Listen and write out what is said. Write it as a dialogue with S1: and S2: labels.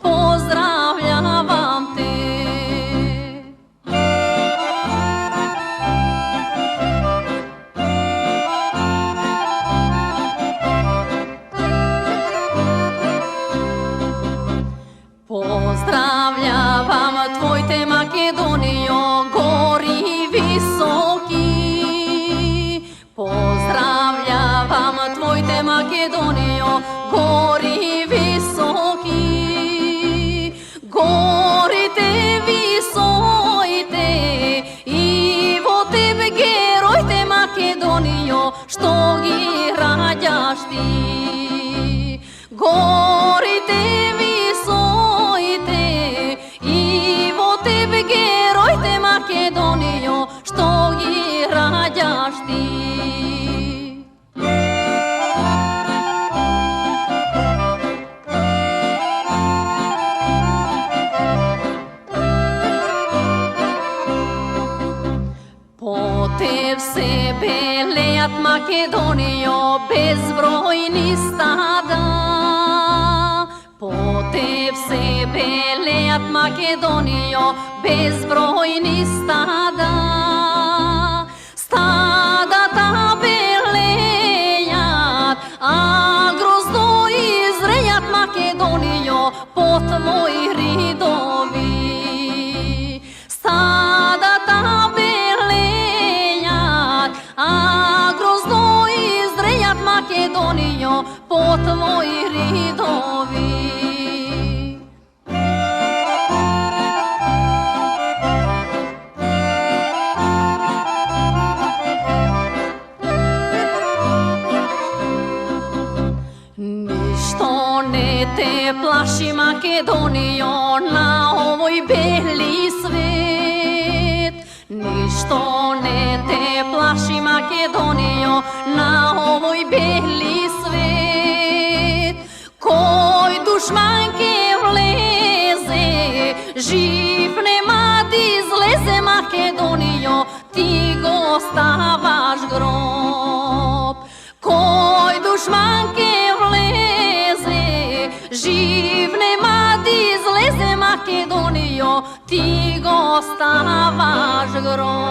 S1: pozdravljavam te. Pozdravljavam tvojte Makedonijo, gori visoki. Pozdravljavam tvojte Makedonijo, gori visoki. Горите висоите и во тебе героите Македонијо, што ги раѓаш ти. Горите висоите и во тебе героите Македонијо, што ги раѓаш ти. Te v sebe lejat Makedonijo, bezbrojni stada. Po te v sebe lejat Makedonijo, bezbrojni stada. Stada ta belejat, a grozno izrejat Makedonijo, pot moji ridovi. Stada ta a grozno izrejat Makedonijo, po tvoji ridovi. Ništo ne te plaši Makedonijo na ovoj beli svet. Ništo ne te plaši Makedonijo na ovoj beli svet. Koj dušmanke vleze, živ nema ti izleze Makedonijo, ti go ostavaš grob. Koj dušmanke vleze, živ nema ti izleze Makedonijo, ti go ostavaš grob.